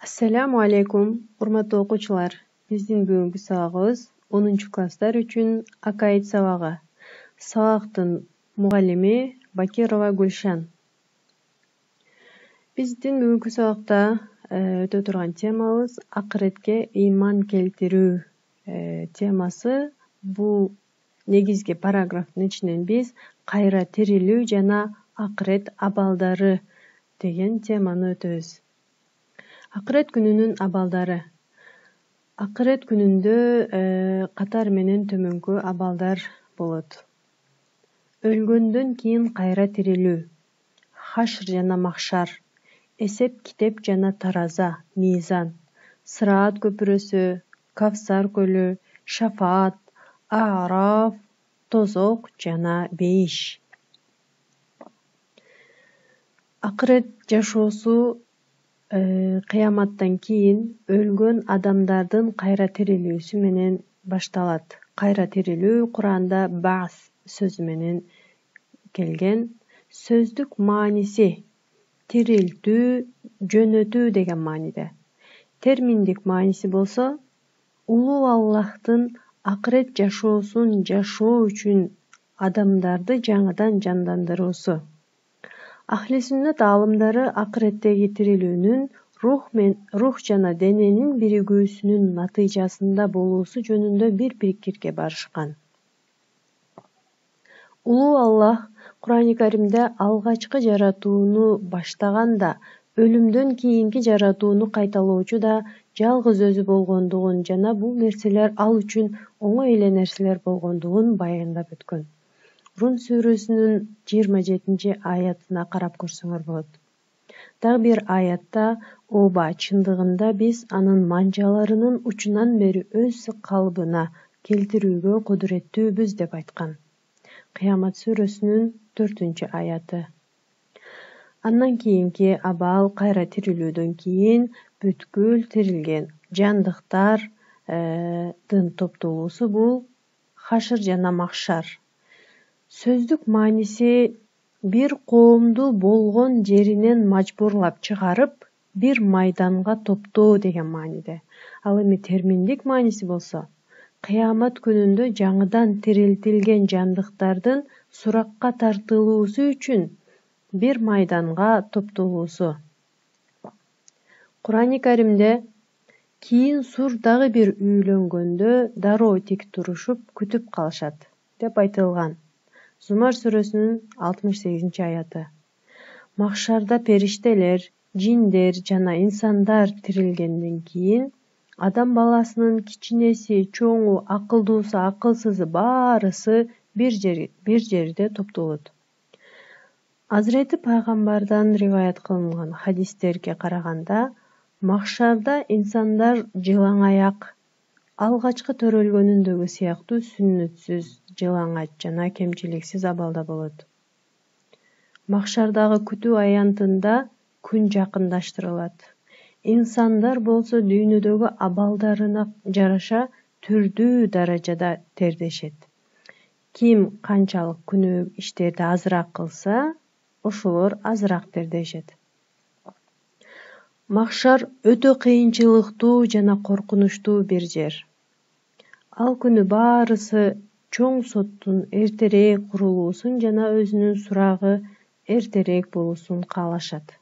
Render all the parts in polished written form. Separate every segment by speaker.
Speaker 1: Assalamu alaikum, урматтуу окуучулар. Биздин бүгүнкү сабагыбыз 10-класстар үчүн акаид сабагы. Сабактын мугаллими Бакирова Гүлшан. Биздин бүгүнкү сабакта өтө турган темабыз акыретке ыйман келтирүү темасы. Бул негизги параграфтын ичинен биз кайра тирилүү жана акырет абалдары деген теманы өтөбүз. Акырет күнүнүн абалдары. Акырет күнүндө катар менен төмөнкү абалдар болот. Өлгөндөн кийин кайра тирилүү, хашр жана махшар, эсеп китеп жана тараза, мизан, сыраат көпүрөсү, Кавсар көлү, шафаат, аараф, тозок жана бейиш. Акырет жашоосу кыяматтан кийин өлгөн адамдардын кайра тирилүүсү менен башталат. Кайра тирилүү Куранда баас сөзү менен келген. Сөздүк мааниси тирилтүү, жөнөтүү деген мааниде. Терминдик мааниси болсо, улуу Аллахтын акырет жашоосун жашоо үчүн адамдарды жаңыдан жандандыруусу. Ахли сүннөт аалымдары акыреттеги тирилүүнүн рух жана дененин биригүүсүнүн натыйжасында болуусу жөнүндө бир пикирге барышкан. Улуу Аллах Курани Каримде алгачкы жаратууну баштаганда өлүмдөн кийинки жаратууну кайталоочу да жалгыз өзү болгондугун жана бул нерселер ал үчүн оңой эле нерселер болгондугун баяндап өткөн. Рум сүрөсүнүн 27-аятына карап көрсөңөр болот. Дагы бир аятта ооба чындыгында биз анын манжаларынын учунан бери өз калыбына келтирүүгө кудуреттүүбүз деп айткан. Кыямат сүрөсүнүн 4-аяты. Андан кийинки абал кайра тирилүүдөн кийин бүткүл тирилген жандыктардын топтолуусу бул хашр жана махшар. Сөздүк мааниси бир коомду болгон жеринен мажбурлап чыгарып, бир майданга топтоо деген мааниде. Ал эми терминдик мааниси болсо, кыямат күнүндө жаңыдан тирилтилген жандыктардын суракка тартылуусу үчүн бир майданга топтолуусу. Курани Каримде кийин сур дагы бир үйлөнгөндө дароо тик турушуп күтүп калышат деп айтылган. Зумар сүрөсүнүн 68-аяты. Махшарда периштелер, жиндер жана инсандар тирилгенден кийин адам баласынын кичинеси, чоңу, акылдуусу, акылсызы баарысы бир жерде топтолот. Азирети пайгамбардан риваят кылынган хадистерге караганда, махшарда инсандар жылаңаяк, алгачкы төрөлгөнүндөгү сыяктуу сүннөтсүз, жылаңач жана кемчиликсиз абалда болот. Махшардагы күтүү аянтында күн жакындаштырылат. Инсандар болсо дүйнөдөгү абалдарына жараша түрдүү даражада тердешет. Ким канчалык күнөө иштерди азыраак кылса, ошолор азыраак тердешет. Махшар өтө кыйынчылыктуу жана коркунучтуу бир жер. Ал күнү баарысы чоң соттун эртерээк курулуусун жана өзүнүн сурагы эртерээк болуусун каалашат.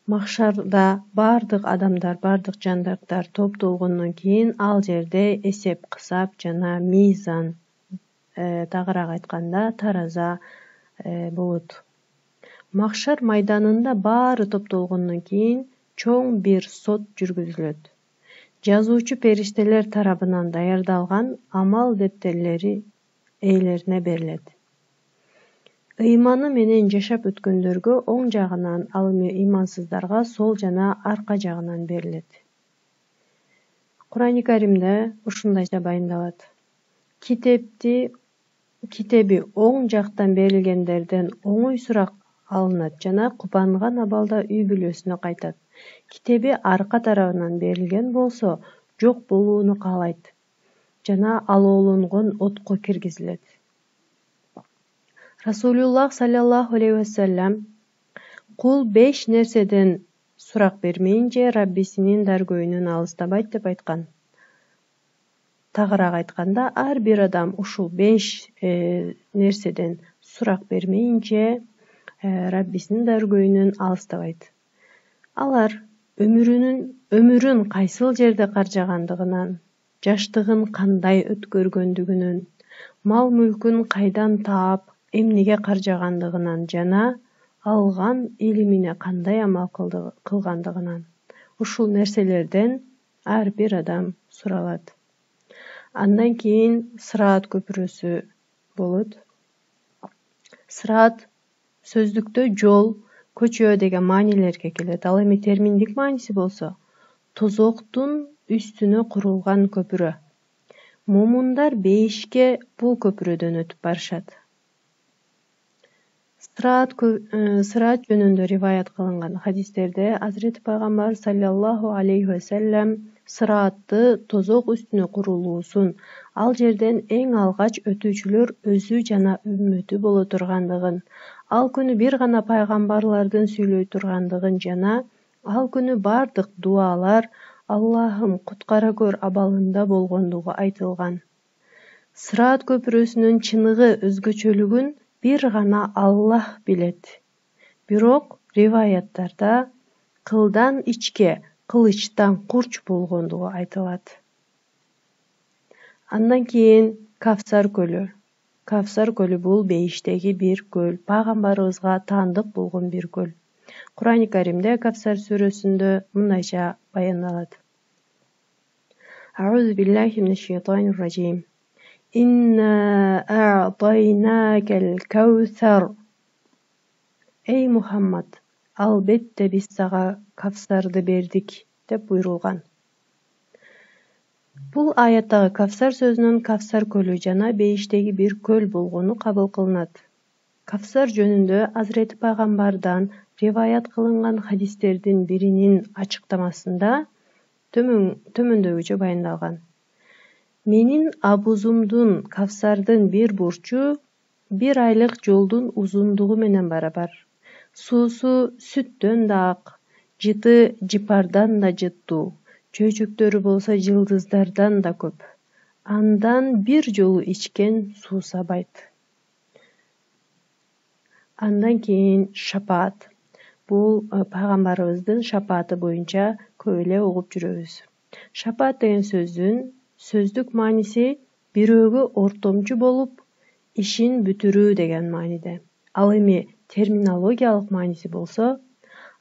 Speaker 1: Махшарда бардык адамдар, бардык жандыктар топтолгондон кийин ал жерде эсеп кысап жана мизан, тагыраак айтканда тараза болот. Махшар майданында баары топтолгондон кийин чоң бир сот жүргүзүлөт. Жазуучу периштелер тарабынан даярдалган амал дептерлери ээлерине берилет. Ыйманы менен жашап өткөндөргө оң жагынан, ал эми ыймансыздарга сол жана арка жагынан берилет. Курани Каримде ушундайча баяндалат. Китеби оң жактан берилгендерден оңой сурак алынат жана кубанган абалда үй бүлөсүнө кайтат. Китеби арка тарабынан берилген болсо, жок болууну каалайт жана алоолонгон отко киргизилет. Расулуллах саллаллаху алейхи вассалам кул 5 нерседен сурак бермейинче Раббисинин даргөйүнөн алыстабайт деп айткан. Тагыраак айтканда, ар бир адам ушул 5 нерседен сурак бермейинче Раббисинин даргөйүнөн алыстабайт. Алар өмүрүн кайсыл жерде каржагандыгынан, жаштыгын кандай өткөргөндүгүнөн, мал мүлкүн кайдан таап, эмнеге каржагандыгынан жана алган илимине кандай амал кылгандыгынан ушул нерселерден ар бир адам суралат. Андан кийин сыраат көпүрөсү болот. Сыраат сөздүктө жол, көчө деген маанилерге келет. Ал эми терминдик мааниси болсо тозоктун үстүнө курулган көпүрө. Мумундар бейишке бул көпүрөдөн өтүп барышат. Сыраат жөнүндө риваят кылынган хадистерде Азирети пайгамбар саллаллаху алейхи вассалам сыраатты тозок үстүнө курулуусун, ал жерден эң алгач өтүүчүлөр өзү жана үммөтү боло тургандыгын, ал күнү бир гана пайгамбарлардын сүйлөй тургандыгын жана ал күнү бардык дуалар Аллахым куткара көр абалында болгондугу айтылган. Сыраат көпүрөсүнүн чыныгы өзгөчөлүгүн бир гана Аллах билет. Бирок риваяттарда кылдан ичке, кылычтан курч болгондугу айтылат. Андан кийин Кавсар көлү. Кавсар көлү бул бейиштеги бир көл, пайгамбарыбызга таандык болгон бир көл. Кур'ани Каримде Кавсар сүрөсүндө мындайча баяндалат. Аузу биллахи минеш-шайтанир ражим. Инна а'тайнакал каусар. Эй Мухаммад, албетте биз сага Кавсарды бердик деп буйрулган. Бул аяттагы Кавсар сөзүнүн Кавсар көлү жана бейиштеги бир көл болгону кабыл кылынат. Кавсар жөнүндө Азирети пайгамбардан риваят кылынган хадистердин биринин ачыктамасында төмөндөгүчө баяндалган. Менин абузумдун Кавсардын бир бурчу 1 айлык жолдун узундугу менен барабар. Суусу сүттөн да ак, жыты жыпардан да жыттуу, чөйчөктөрү болсо жылдыздардан да көп. Андан бир жолу ичкен суусабайт. Андан кийин шапаат. Бул пайгамбарыбыздын шапааты боюнча көп эле угуп жүрөбүз. Шапаат деген сөздүк мааниси бирөөгө ортомчу болуп, ишин бүтүрүү деген мааниде. Ал эми терминологиялык мааниси болсо,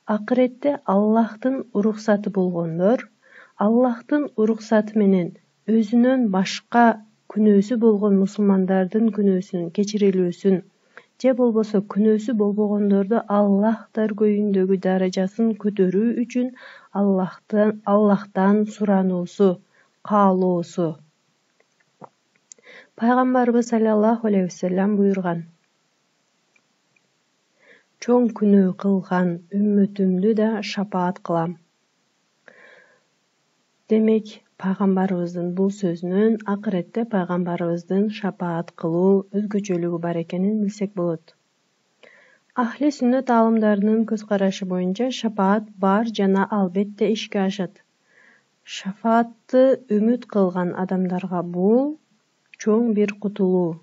Speaker 1: акыретте Аллахтын уруксаты болгондор, Аллахтын уруксаты менен өзүнөн башка күнөөсү болгон мусулмандардын күнөөсүнүн кечирилүүсүн, же болбосо күнөөсү болбогондорду Аллах даргөйүндөгү даражасын көтөрүү үчүн Аллахтан сурануусу, каалоосу. Пайгамбарыбыз саллаллаху алейхи вассалам буйрган. Чоң күнөө кылган үммөтүмдү да шапаат кылам. Демек, пайгамбарыбыздын бул сөзүнөн акыретте пайгамбарыбыздын шапаат кылуу өзгөчөлүгү бар экенин билсек болот. Ахли сүннөт аалымдарынын көз карашы боюнча шапаат бар жана албетте ишке ашат. Шафаатты үмүт кылган адамдарга бул чоң бир кутулуу.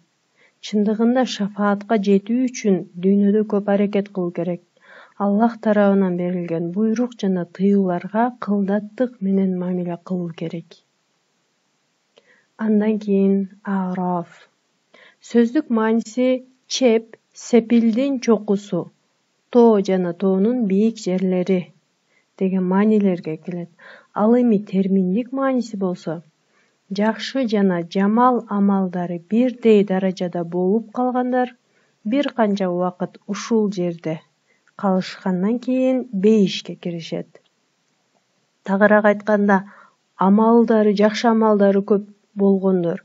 Speaker 1: Чындыгында шафаатка жетүү үчүн дүйнөдө көп аракет кылуу керек. Аллах тарабынан берилген буйрук жана тыюуларга кылдаттык менен мамиле кылуу керек. Андан кийин Араф. Сөздүк мааниси чеп, сепилдин чокусу, тоо жана тоонун бийик жерлери деген маанилерге келет. Ал эми терминдик мааниси болсо, жакшы жана жамал амалдары бирдей даражада болуп калгандар бир канча убакыт ушул жерде калышкандан кийин бейишке киришет. Тагыраак айтканда, жакшы амалдары көп болгондор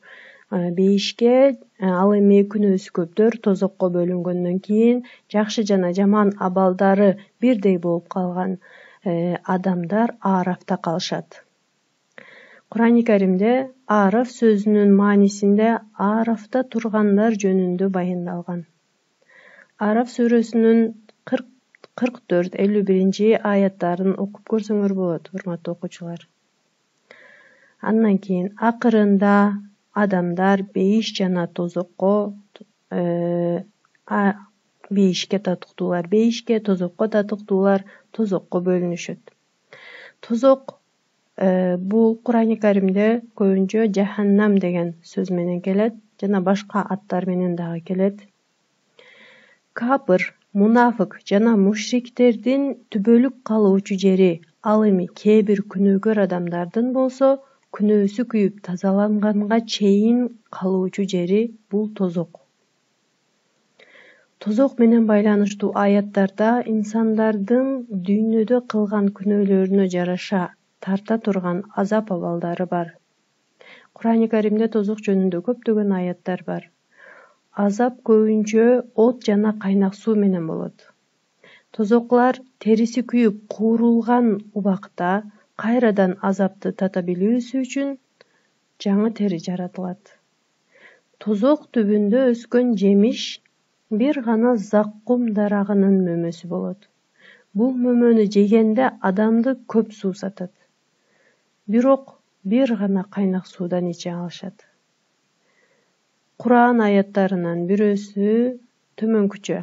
Speaker 1: бейишке, ал эми күнөөсү көптөр тозокко бөлүнгөндөн кийин жакшы жана жаман абалдары бирдей болуп калган адамдар Арафта калышат. Кур'ани Каримде Араф сөзүнүн маанисинде Арафта тургандар жөнүндө баяндалган. Араф сүрөсүнүн 44-51 аяттарын окуп көрсөңөр болот, урматтуу окуучулар. Андан кийин акырында адамдар бейиш жана тозокко бейишке татыктуулар бейишке, тозокко татыктуулар тозокко бөлүнүшөт. Тозок бул Кур'ани Каримде көбүнчө жаханнам деген сөз менен келет жана башка аттар менен дагы келет. Капыр, мунафык жана мушриктердин түбөлүк калуучу жери, ал эми кээ бир күнөөкөр адамдардын болсо күнөөсү күйүп тазаланганга чейин калуучу жери бул тозок. Тозок менен байланыштуу аяттарда инсандардын дүйнөдө кылган күнөөлөрүнө жараша тарта турган азап абалдары бар. Кур'ани Каримде тозок жөнүндө көптөгөн аяттар бар. Азап көбүнчө от жана кайнак суу менен болот. Тозоклар териси күйүп куурулган убакта кайрадан азапты тата билүүсү үчүн жаңы тери жаратылат. Тозок түбүндө өскөн жемиш бир гана заккум дарагынын мөмөсү болот. Бул мөмөнү жегенде адамды көп суусатат. Бирок бир гана кайнак суудан иче алышат. Кур'ан аяттарынан бирөөсү төмөнкүчө.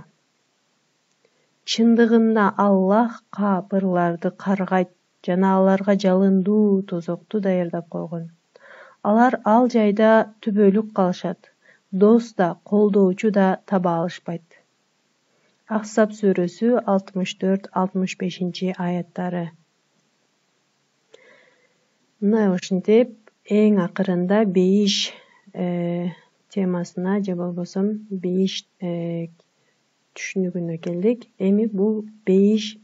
Speaker 1: Чындыгында Аллах капырларды каргайт жана аларга жалындуу тозокту даярдап койгон. Алар ал жайда түбөлүк калышат. Дос да, колдоочу да таба алышпайт. Ахсап сүрөсү 64-65 аяттары. Мына ошентип эң акырында бейиш темасына же болбосо бейиш түшүнүгүнө келдик. Эми бул бейиш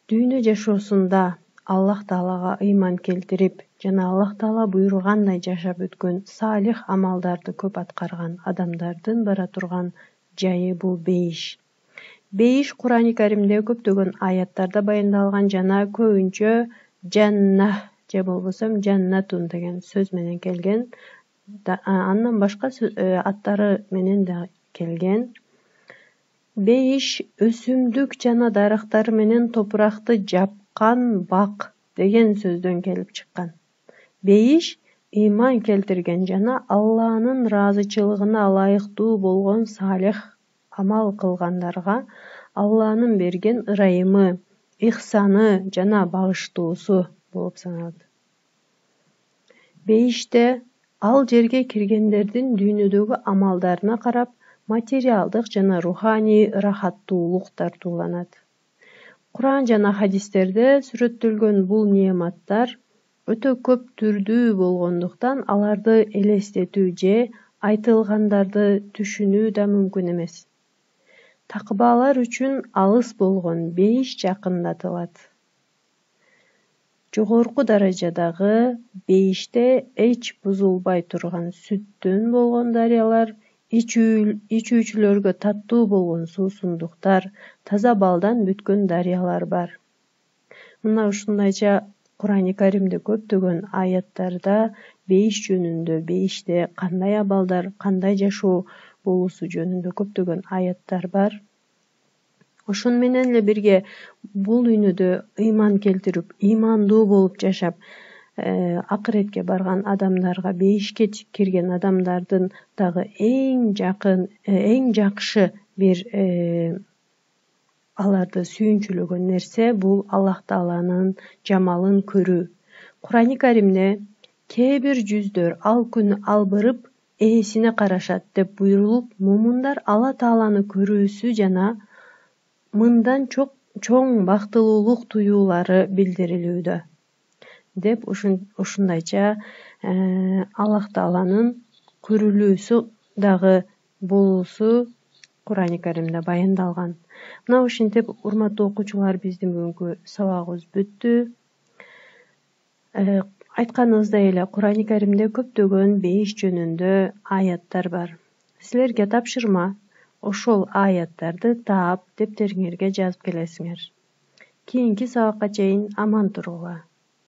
Speaker 1: дүйнө жашоосунда Аллах Таалага ыйман келтирип жана Аллах Таала буйругандай жашап өткөн салих амалдарды көп аткарган адамдардын бара турган жайы бул бейиш. Бейиш Кур'ани Каримде көптөгөн аяттарда баяндалган жана көбүнчө жаннах же болбосо жаннатун деген сөз менен келген. Андан башка аттары менен да келген. Бейиш өсүмдүк жана дарактар менен топуракты жапкан бак деген сөздөн келип чыккан. Бейиш ыйман келтирген жана Алланын ыраазычылыгына ылайыктуу болгон салих амал кылгандарга Алланын берген ырайымы, ихсаны жана багыштоосу болуп саналат. Бейиште ал жерге киргендердин дүйнөдөгү амалдарына карап материалдык жана руханий ырахаттуулук тартууланат. Кур'ан жана хадистерде сүрөттөлгөн бул неаматтар өтө көп түрдүү болгондуктан аларды элестетүү же айтылгандарды түшүнүү да мүмкүн эмес. Такыбалар үчүн алыс болгон бейиш жакындатылат. Жогорку даражадагы бейиште эч бузулбай турган сүттөн болгон дарыялар, ичүүчүлөргө таттуу болгон суусундуктар, таза балдан бүткөн дарыялар бар. Мына ушундайча Кур'ани Каримде көптөгөн аяттарда бейиш жөнүндө, бейиште кандай абалдар, кандай жашоо болуусу жөнүндө көптөгөн аяттар бар. Ошону менен эле бирге бул дүйнөдө ыйман келтирип, ыймандуу болуп жашап, акыретке барган адамдарга, бейишке кирген адамдардын дагы эң жакын, эң жакшы бир аларды сүйүнчүлөгөн нерсе бул Аллах Тааланын жамалын көрүү. Кур'ани Каримде кээ бир жүздөр ал күнү албырып ээсине карашат деп буйрулуп, мумундар Алла Тааланы көрүүсү жана мындан чоң бактылуулук туюулары билдирилүүдө деп ушундайча Аллах Тааланын көрүлүүсү дагы болуусу Кур'ани Каримде баяндалган. Мына ушинтип урматтуу окуучулар, биздин бүгүнкү сабагыбыз бүттү. Айтканыбыздай эле Кур'ани Каримде көптөгөн бейиш жөнүндө аяттар бар. Силерге тапшырма ошол аяттарды таап, дептериңерге жазып келесиңер. Кийинки сабакка чейин аман туругула.